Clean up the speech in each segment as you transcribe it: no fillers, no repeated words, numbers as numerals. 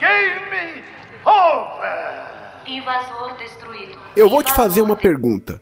Game over! Invasor destruído. Eu vou te fazer uma pergunta.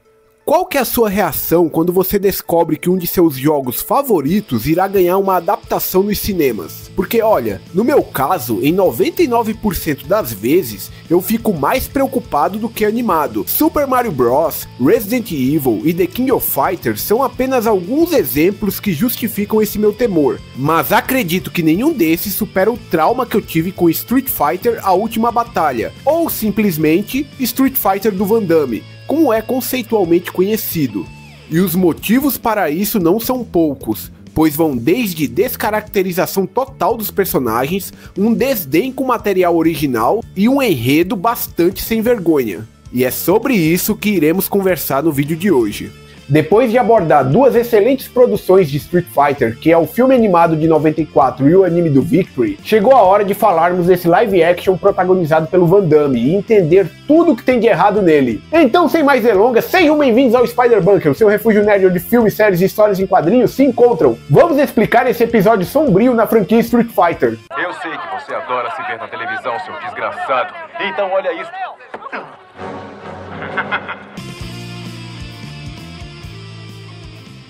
Qual que é a sua reação quando você descobre que um de seus jogos favoritos irá ganhar uma adaptação nos cinemas? Porque olha, no meu caso, em 99% das vezes, eu fico mais preocupado do que animado. Super Mario Bros, Resident Evil e The King of Fighters são apenas alguns exemplos que justificam esse meu temor. Mas acredito que nenhum desses supera o trauma que eu tive com Street Fighter A Última Batalha, ou simplesmente Street Fighter do Van Damme, como é conceitualmente conhecido. E os motivos para isso não são poucos, pois vão desde descaracterização total dos personagens, um desdém com o material original e um enredo bastante sem vergonha. E é sobre isso que iremos conversar no vídeo de hoje. Depois de abordar duas excelentes produções de Street Fighter, que é o filme animado de 94 e o anime do Victory, chegou a hora de falarmos desse live action protagonizado pelo Van Damme e entender tudo o que tem de errado nele. Então, sem mais delongas, sejam bem-vindos ao Spider Bunker, o seu refúgio nerd onde filmes, séries e histórias em quadrinhos se encontram. Vamos explicar esse episódio sombrio na franquia Street Fighter. Eu sei que você adora se ver na televisão, seu desgraçado. Então olha isso.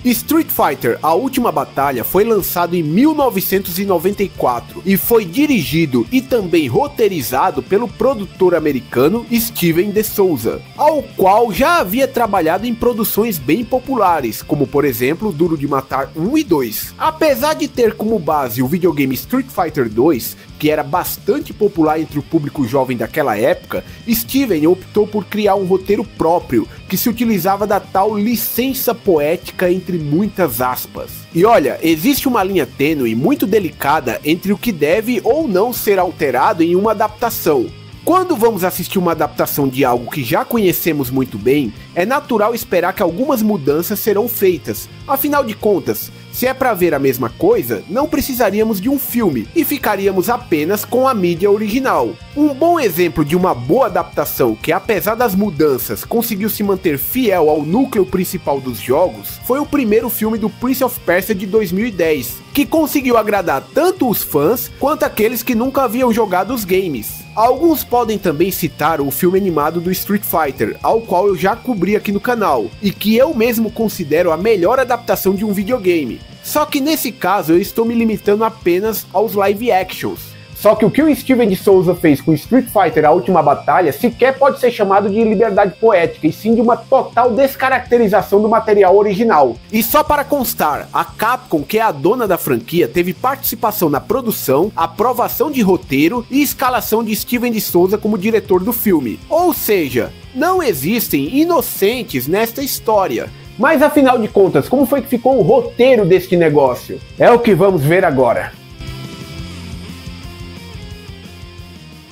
Street Fighter A Última Batalha foi lançado em 1994 e foi dirigido e também roteirizado pelo produtor americano Steven de Souza, ao qual já havia trabalhado em produções bem populares, como por exemplo Duro de Matar 1 e 2. Apesar de ter como base o videogame Street Fighter 2, que era bastante popular entre o público jovem daquela época, Steven optou por criar um roteiro próprio, que se utilizava da tal licença poética entre muitas aspas. E olha, existe uma linha tênue muito delicada entre o que deve ou não ser alterado em uma adaptação. Quando vamos assistir uma adaptação de algo que já conhecemos muito bem, é natural esperar que algumas mudanças serão feitas. Afinal de contas, se é para ver a mesma coisa, não precisaríamos de um filme e ficaríamos apenas com a mídia original. Um bom exemplo de uma boa adaptação que, apesar das mudanças, conseguiu se manter fiel ao núcleo principal dos jogos, foi o primeiro filme do Prince of Persia de 2010, que conseguiu agradar tanto os fãs quanto aqueles que nunca haviam jogado os games. Alguns podem também citar o filme animado do Street Fighter, ao qual eu já cobri aqui no canal, e que eu mesmo considero a melhor adaptação de um videogame. Só que nesse caso eu estou me limitando apenas aos live actions. Só que o que o Steven de Souza fez com Street Fighter A Última Batalha sequer pode ser chamado de liberdade poética, e sim de uma total descaracterização do material original. E só para constar, a Capcom, que é a dona da franquia, teve participação na produção, aprovação de roteiro e escalação de Steven de Souza como diretor do filme. Ou seja, não existem inocentes nesta história. Mas afinal de contas, como foi que ficou o roteiro deste negócio? É o que vamos ver agora.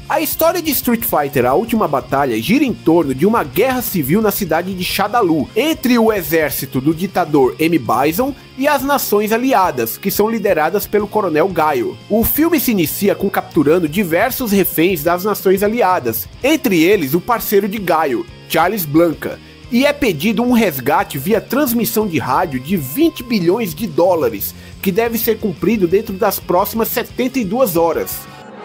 A história de Street Fighter A Última Batalha gira em torno de uma guerra civil na cidade de Shadaloo, entre o exército do ditador M. Bison e as nações aliadas, que são lideradas pelo coronel Gaio. O filme se inicia com capturando diversos reféns das nações aliadas, entre eles o parceiro de Gaio, Charles Blanca, e é pedido um resgate via transmissão de rádio de 20 bilhões de dólares, que deve ser cumprido dentro das próximas 72 horas.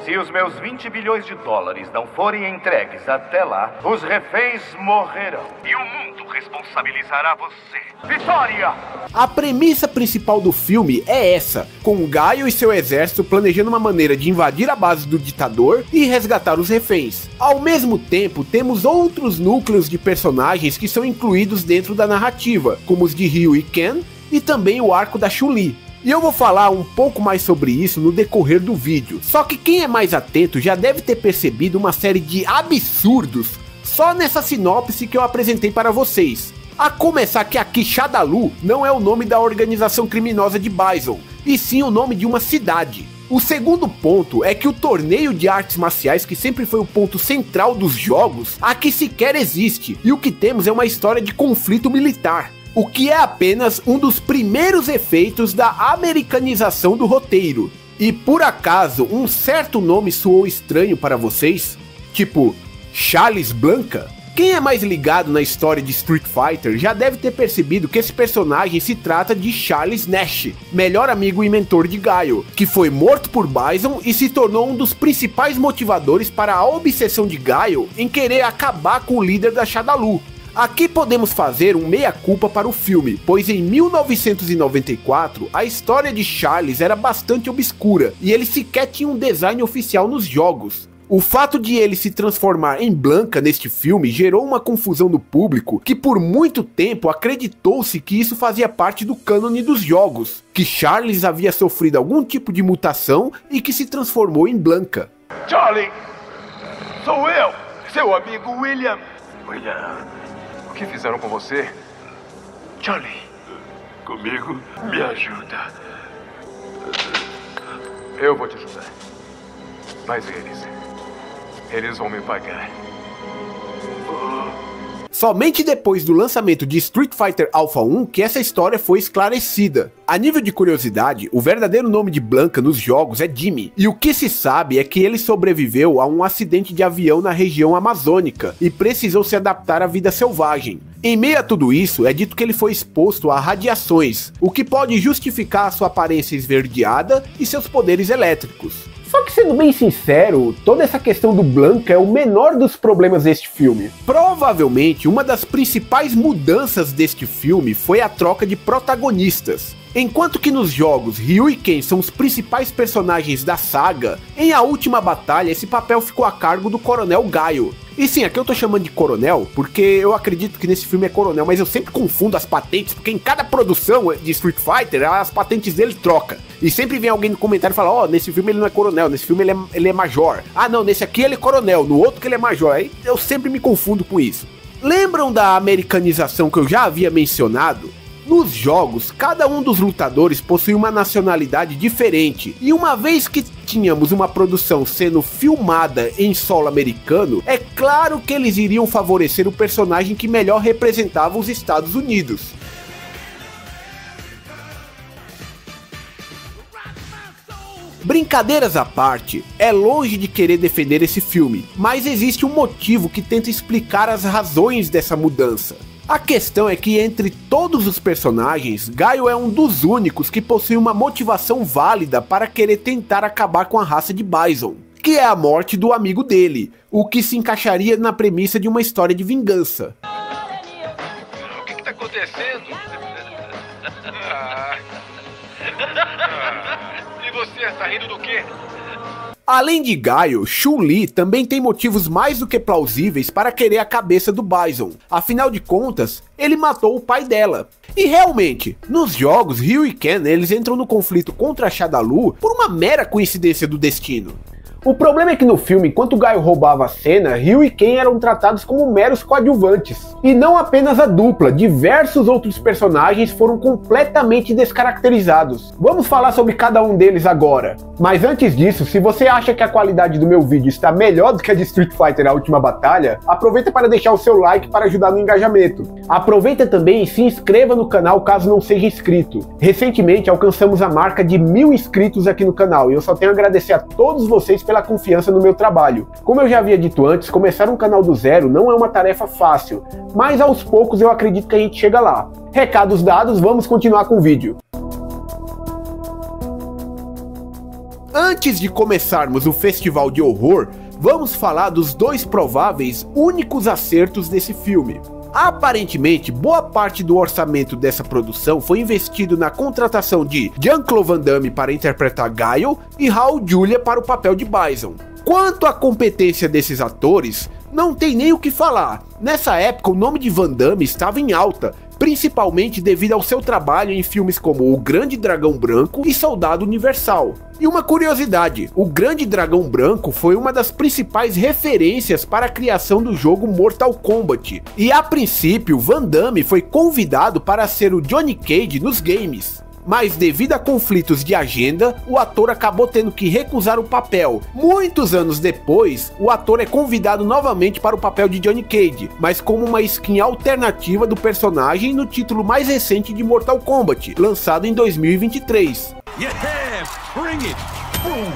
Se os meus 20 bilhões de dólares não forem entregues até lá, os reféns morrerão. E o mundo responsabilizará você. Vitória! A premissa principal do filme é essa, com Gaio e seu exército planejando uma maneira de invadir a base do ditador e resgatar os reféns. Ao mesmo tempo, temos outros núcleos de personagens que são incluídos dentro da narrativa, como os de Ryu e Ken, e também o arco da Chun-Li. E eu vou falar um pouco mais sobre isso no decorrer do vídeo. Só que quem é mais atento já deve ter percebido uma série de absurdos só nessa sinopse que eu apresentei para vocês. A começar que aqui Shadaloo não é o nome da organização criminosa de Bison, e sim o nome de uma cidade. O segundo ponto é que o torneio de artes marciais, que sempre foi o ponto central dos jogos, aqui sequer existe, e o que temos é uma história de conflito militar. O que é apenas um dos primeiros efeitos da americanização do roteiro. E por acaso um certo nome soou estranho para vocês? Tipo, Charles Blanca? Quem é mais ligado na história de Street Fighter já deve ter percebido que esse personagem se trata de Charles Nash, melhor amigo e mentor de Guile, que foi morto por Bison e se tornou um dos principais motivadores para a obsessão de Guile em querer acabar com o líder da Shadaloo. Aqui podemos fazer um meia-culpa para o filme, pois em 1994 a história de Charles era bastante obscura e ele sequer tinha um design oficial nos jogos. O fato de ele se transformar em Blanka neste filme gerou uma confusão no público que por muito tempo acreditou-se que isso fazia parte do cânone dos jogos, que Charles havia sofrido algum tipo de mutação e que se transformou em Blanka. Charlie, sou eu, seu amigo William. William, o que fizeram com você? Charlie, comigo, me ajuda. Eu vou te ajudar. Mas eles vão me pagar. Somente depois do lançamento de Street Fighter Alpha 1 que essa história foi esclarecida. A nível de curiosidade, o verdadeiro nome de Blanka nos jogos é Jimmy, e o que se sabe é que ele sobreviveu a um acidente de avião na região amazônica e precisou se adaptar à vida selvagem. Em meio a tudo isso, é dito que ele foi exposto a radiações, o que pode justificar a sua aparência esverdeada e seus poderes elétricos. Só que, sendo bem sincero, toda essa questão do Blanka é o menor dos problemas deste filme. Provavelmente, uma das principais mudanças deste filme foi a troca de protagonistas. Enquanto que nos jogos Ryu e Ken são os principais personagens da saga, em A Última Batalha esse papel ficou a cargo do Coronel Guile. E sim, aqui eu tô chamando de Coronel, porque eu acredito que nesse filme é Coronel, mas eu sempre confundo as patentes, porque em cada produção de Street Fighter, as patentes dele troca. E sempre vem alguém no comentário e fala, ó, nesse filme ele não é Coronel, nesse filme ele é Major. Ah não, nesse aqui ele é Coronel, no outro que ele é Major. Aí eu sempre me confundo com isso. Lembram da americanização que eu já havia mencionado? Nos jogos, cada um dos lutadores possui uma nacionalidade diferente, e uma vez que tínhamos uma produção sendo filmada em solo americano, é claro que eles iriam favorecer o personagem que melhor representava os Estados Unidos. Brincadeiras à parte, é longe de querer defender esse filme, mas existe um motivo que tenta explicar as razões dessa mudança. A questão é que entre todos os personagens, Guile é um dos únicos que possui uma motivação válida para querer tentar acabar com a raça de Bison, que é a morte do amigo dele, o que se encaixaria na premissa de uma história de vingança. O que tá acontecendo? E você, tá rindo do quê? Além de Guile, Chun-Li também tem motivos mais do que plausíveis para querer a cabeça do Bison. Afinal de contas, ele matou o pai dela. E realmente, nos jogos, Ryu e Ken eles entram no conflito contra a Shadaloo por uma mera coincidência do destino. O problema é que no filme, enquanto Guile roubava a cena, Ryu e Ken eram tratados como meros coadjuvantes. E não apenas a dupla, diversos outros personagens foram completamente descaracterizados. Vamos falar sobre cada um deles agora. Mas antes disso, se você acha que a qualidade do meu vídeo está melhor do que a de Street Fighter A Última Batalha, aproveita para deixar o seu like para ajudar no engajamento. Aproveita também e se inscreva no canal caso não seja inscrito. Recentemente alcançamos a marca de 1000 inscritos aqui no canal e eu só tenho a agradecer a todos vocês pela confiança no meu trabalho. Como eu já havia dito antes, começar um canal do zero não é uma tarefa fácil, mas aos poucos eu acredito que a gente chega lá. Recados dados, vamos continuar com o vídeo. Antes de começarmos o festival de horror, vamos falar dos dois prováveis únicos acertos desse filme. Aparentemente, boa parte do orçamento dessa produção foi investido na contratação de Jean-Claude Van Damme para interpretar Guile e Raul Julia para o papel de Bison. Quanto à competência desses atores, não tem nem o que falar. Nessa época o nome de Van Damme estava em alta, principalmente devido ao seu trabalho em filmes como O Grande Dragão Branco e Soldado Universal. E uma curiosidade, O Grande Dragão Branco foi uma das principais referências para a criação do jogo Mortal Kombat, e a princípio Van Damme foi convidado para ser o Johnny Cage nos games. Mas devido a conflitos de agenda, o ator acabou tendo que recusar o papel. Muitos anos depois, o ator é convidado novamente para o papel de Johnny Cage, mas como uma skin alternativa do personagem no título mais recente de Mortal Kombat, lançado em 2023. Yeah, bring it. Boom.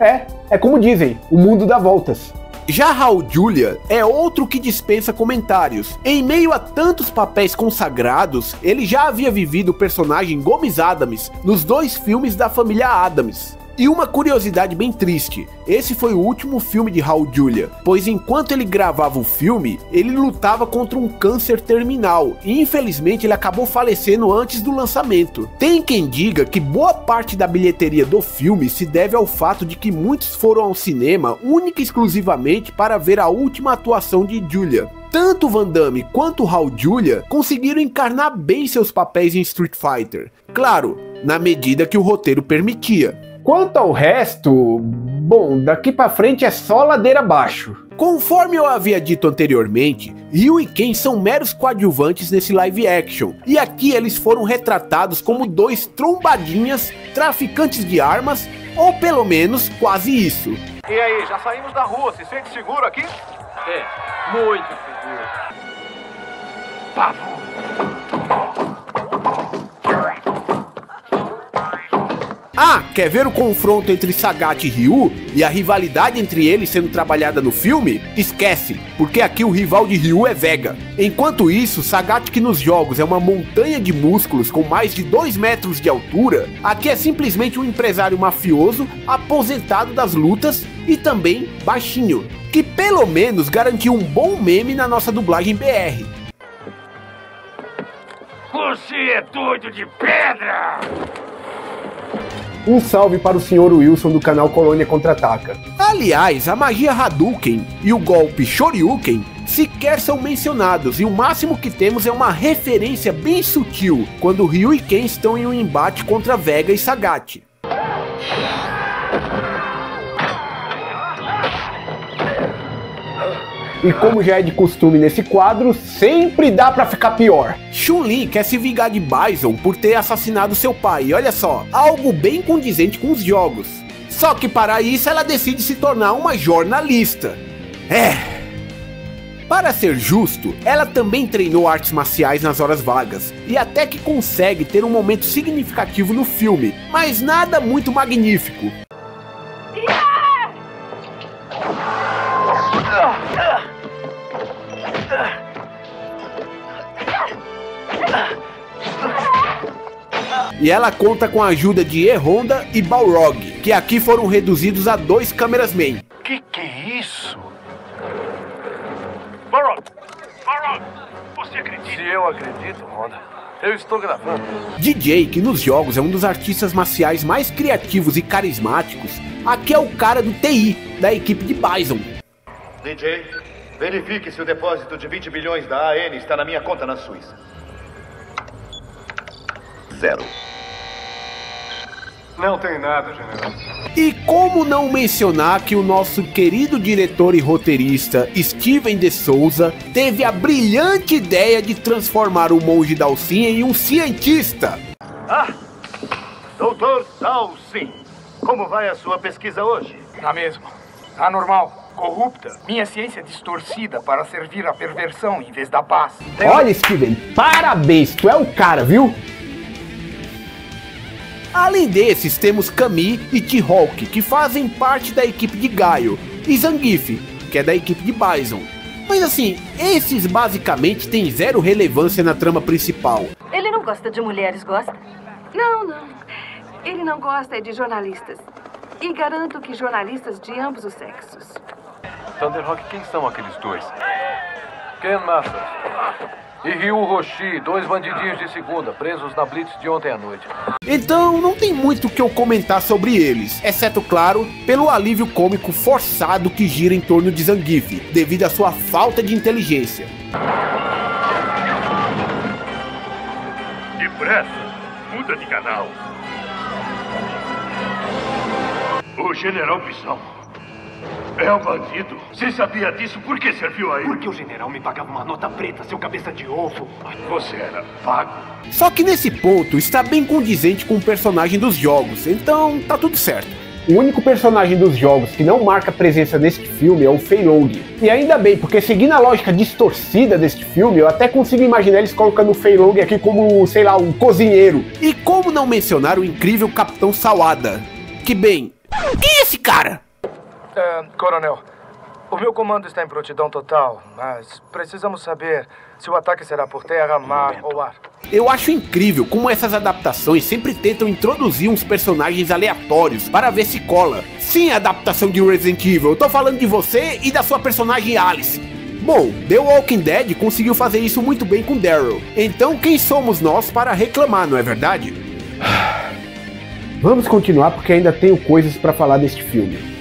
É como dizem, o mundo dá voltas. Já Raul Julia é outro que dispensa comentários. Em meio a tantos papéis consagrados, ele já havia vivido o personagem Gomes Addams nos 2 filmes da família Addams. E uma curiosidade bem triste, esse foi o último filme de Raul Julia, pois enquanto ele gravava o filme, ele lutava contra um câncer terminal, e infelizmente ele acabou falecendo antes do lançamento. Tem quem diga que boa parte da bilheteria do filme se deve ao fato de que muitos foram ao cinema única e exclusivamente para ver a última atuação de Julia. Tanto Van Damme quanto Raul Julia conseguiram encarnar bem seus papéis em Street Fighter, claro, na medida que o roteiro permitia. Quanto ao resto, bom, daqui pra frente é só ladeira abaixo. Conforme eu havia dito anteriormente, Ryu e Ken são meros coadjuvantes nesse live action, e aqui eles foram retratados como 2 trombadinhas, traficantes de armas, ou pelo menos quase isso. E aí, já saímos da rua, se sente seguro aqui? É, muito seguro. Pavor! Ah, quer ver o confronto entre Sagat e Ryu e a rivalidade entre eles sendo trabalhada no filme? Esquece, porque aqui o rival de Ryu é Vega. Enquanto isso, Sagat, que nos jogos é uma montanha de músculos com mais de 2 metros de altura, aqui é simplesmente um empresário mafioso aposentado das lutas e também baixinho, que pelo menos garantiu um bom meme na nossa dublagem BR. Você é doido de pedra! Um salve para o Sr. Wilson do canal Colônia Contra-Ataca. Aliás, a magia Hadouken e o golpe Shoryuken sequer são mencionados, e o máximo que temos é uma referência bem sutil, quando Ryu e Ken estão em um embate contra Vega e Sagat. E como já é de costume nesse quadro, sempre dá pra ficar pior. Chun-Li quer se vingar de Bison por ter assassinado seu pai, e olha só, algo bem condizente com os jogos. Só que para isso ela decide se tornar uma jornalista. Para ser justo, ela também treinou artes marciais nas horas vagas, e até que consegue ter um momento significativo no filme, mas nada muito magnífico. E ela conta com a ajuda de E-Honda e Balrog, que aqui foram reduzidos a 2 cameramen. Que é isso? Balrog! Balrog! Você acredita? Se eu acredito, Honda, eu estou gravando. DJ, que nos jogos é um dos artistas marciais mais criativos e carismáticos, aqui é o cara do TI, da equipe de Bison. DJ, verifique se o depósito de 20 bilhões da AN está na minha conta na Suíça. 0. Não tem nada, general. E como não mencionar que o nosso querido diretor e roteirista Steven de Souza teve a brilhante ideia de transformar o monge Dhalsim em um cientista. Ah, Dr. Dhalsim, como vai a sua pesquisa hoje? Na mesma. Anormal, corrupta. Minha ciência distorcida para servir à perversão em vez da paz. Olha, Steven, parabéns, tu é o cara, viu? Além desses, temos Camille e T-Hawk, que fazem parte da equipe de Gaio, e Zangief, que é da equipe de Bison. Mas assim, esses basicamente têm 0 relevância na trama principal. Ele não gosta de mulheres, gosta? Não. Ele não gosta de jornalistas. E garanto que jornalistas de ambos os sexos. Thunderhawk, quem são aqueles 2? Ken Masters e Ryu Hoshi, 2 bandidinhos de segunda, presos na Blitz de ontem à noite. Então não tem muito o que eu comentar sobre eles, exceto, claro, pelo alívio cômico forçado que gira em torno de Zangief, devido à sua falta de inteligência. Depressa, muda de canal. O General Pisão é um bandido. Você sabia disso? Por que serviu aí? Porque o general me pagava uma nota preta, seu cabeça de ovo. Você era pago. Só que nesse ponto está bem condizente com o personagem dos jogos, então tá tudo certo. O único personagem dos jogos que não marca presença neste filme é o Fei Long. E ainda bem, porque seguindo a lógica distorcida deste filme, eu até consigo imaginar eles colocando o Fei Long aqui como, sei lá, um cozinheiro. E como não mencionar o incrível Capitão Sawada? Que bem, Quem é esse cara? Coronel, o meu comando está em prontidão total, mas precisamos saber se o ataque será por terra, mar ou ar. Eu acho incrível como essas adaptações sempre tentam introduzir uns personagens aleatórios para ver se cola. Sim, a adaptação de Resident Evil, eu tô falando de você e da sua personagem Alice. Bom, The Walking Dead conseguiu fazer isso muito bem com Daryl, então quem somos nós para reclamar, não é verdade? Vamos continuar porque ainda tenho coisas para falar deste filme.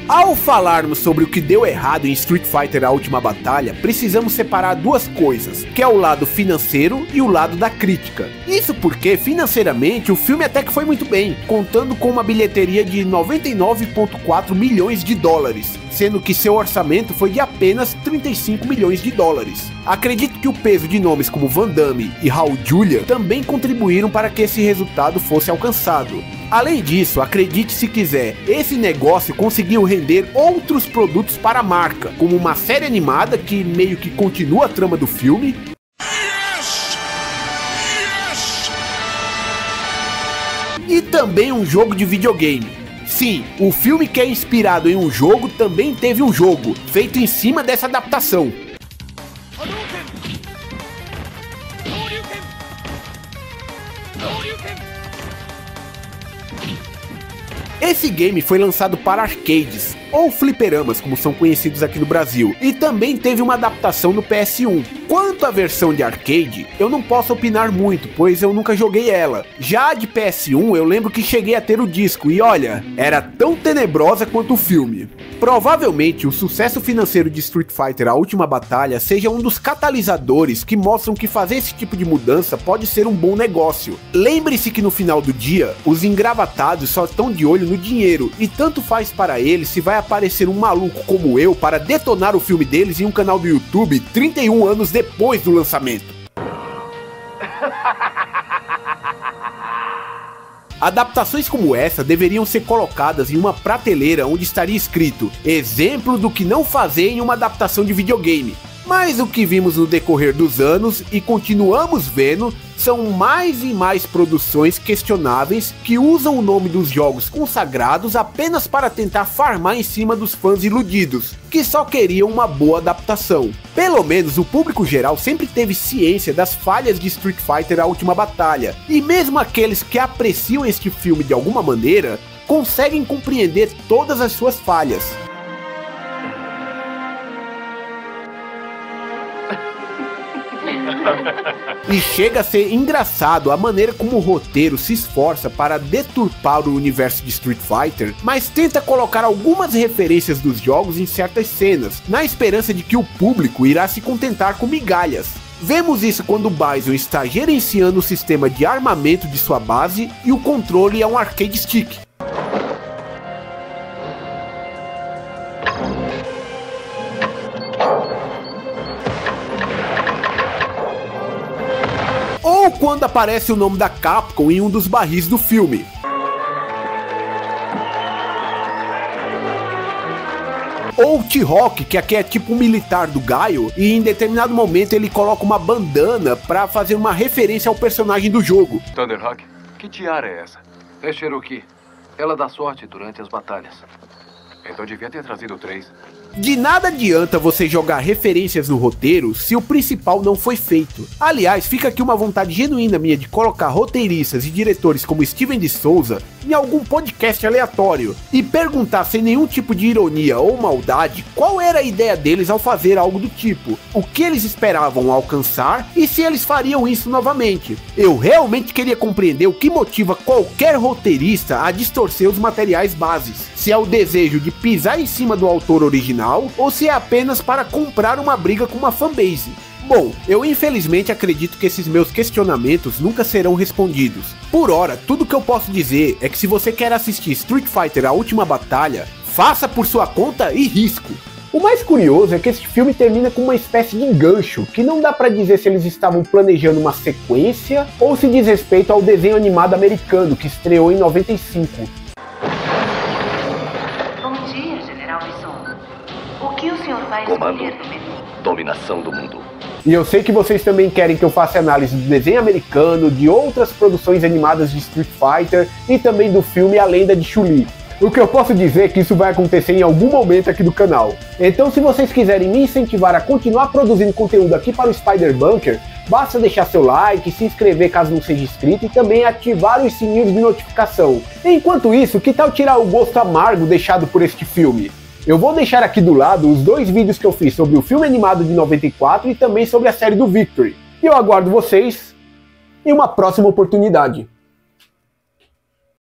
Ao falarmos sobre o que deu errado em Street Fighter A Última Batalha, precisamos separar duas coisas, que é o lado financeiro e o lado da crítica. Isso porque, financeiramente, o filme até que foi muito bem, contando com uma bilheteria de 99,4 milhões de dólares, sendo que seu orçamento foi de apenas 35 milhões de dólares. Acredito que o peso de nomes como Van Damme e Raul Julia também contribuíram para que esse resultado fosse alcançado. Além disso, acredite se quiser, esse negócio conseguiu render outros produtos para a marca, como uma série animada que meio que continua a trama do filme. E também um jogo de videogame. Sim, o filme que é inspirado em um jogo também teve um jogo, feito em cima dessa adaptação. Esse game foi lançado para arcades, ou fliperamas como são conhecidos aqui no Brasil, e também teve uma adaptação no PS1. Quanto à versão de arcade, eu não posso opinar muito, pois eu nunca joguei ela. Já a de PS1, eu lembro que cheguei a ter o disco, e olha, era tão tenebrosa quanto o filme. Provavelmente o sucesso financeiro de Street Fighter A Última Batalha seja um dos catalisadores que mostram que fazer esse tipo de mudança pode ser um bom negócio. Lembre-se que no final do dia, os engravatados só estão de olho no dinheiro, e tanto faz para eles se vai aparecer um maluco como eu para detonar o filme deles em um canal do YouTube 31 anos depois do lançamento. Adaptações como essa deveriam ser colocadas em uma prateleira onde estaria escrito exemplo do que não fazer em uma adaptação de videogame. Mas o que vimos no decorrer dos anos e continuamos vendo são mais e mais produções questionáveis que usam o nome dos jogos consagrados apenas para tentar farmar em cima dos fãs iludidos, que só queriam uma boa adaptação. Pelo menos o público geral sempre teve ciência das falhas de Street Fighter A Última Batalha, e mesmo aqueles que apreciam este filme de alguma maneira, conseguem compreender todas as suas falhas. E chega a ser engraçado a maneira como o roteiro se esforça para deturpar o universo de Street Fighter, mas tenta colocar algumas referências dos jogos em certas cenas, na esperança de que o público irá se contentar com migalhas. Vemos isso quando o Bison está gerenciando o sistema de armamento de sua base e o controle é um arcade stick. Ou quando aparece o nome da Capcom em um dos barris do filme. Ou o T-Hawk, que aqui é tipo um militar do Gaio, e em determinado momento ele coloca uma bandana pra fazer uma referência ao personagem do jogo. Thunderhawk, que tiara é essa? É Cherokee. Ela dá sorte durante as batalhas. Então devia ter trazido 3. De nada adianta você jogar referências no roteiro se o principal não foi feito. Aliás, fica aqui uma vontade genuína minha de colocar roteiristas e diretores como Steven de Souza em algum podcast aleatório e perguntar sem nenhum tipo de ironia ou maldade qual era a ideia deles ao fazer algo do tipo, o que eles esperavam alcançar e se eles fariam isso novamente. Eu realmente queria compreender o que motiva qualquer roteirista a distorcer os materiais bases, se é o desejo de pisar em cima do autor original ou se é apenas para comprar uma briga com uma fanbase. Bom, eu infelizmente acredito que esses meus questionamentos nunca serão respondidos. Por ora, tudo que eu posso dizer é que se você quer assistir Street Fighter A Última Batalha, faça por sua conta e risco. O mais curioso é que este filme termina com uma espécie de gancho, que não dá pra dizer se eles estavam planejando uma sequência ou se diz respeito ao desenho animado americano que estreou em 95. Bom dia, General Bison. O que o senhor vai Comando, escolher no menu? dominação do mundo. E eu sei que vocês também querem que eu faça análise do desenho americano, de outras produções animadas de Street Fighter e também do filme A Lenda de Chun-Li. O que eu posso dizer é que isso vai acontecer em algum momento aqui do canal. Então, se vocês quiserem me incentivar a continuar produzindo conteúdo aqui para o Spider Bunker, basta deixar seu like, se inscrever caso não seja inscrito e também ativar os sininhos de notificação. Enquanto isso, que tal tirar o gosto amargo deixado por este filme? Eu vou deixar aqui do lado os 2 vídeos que eu fiz sobre o filme animado de 94 e também sobre a série do Victory. E eu aguardo vocês em uma próxima oportunidade.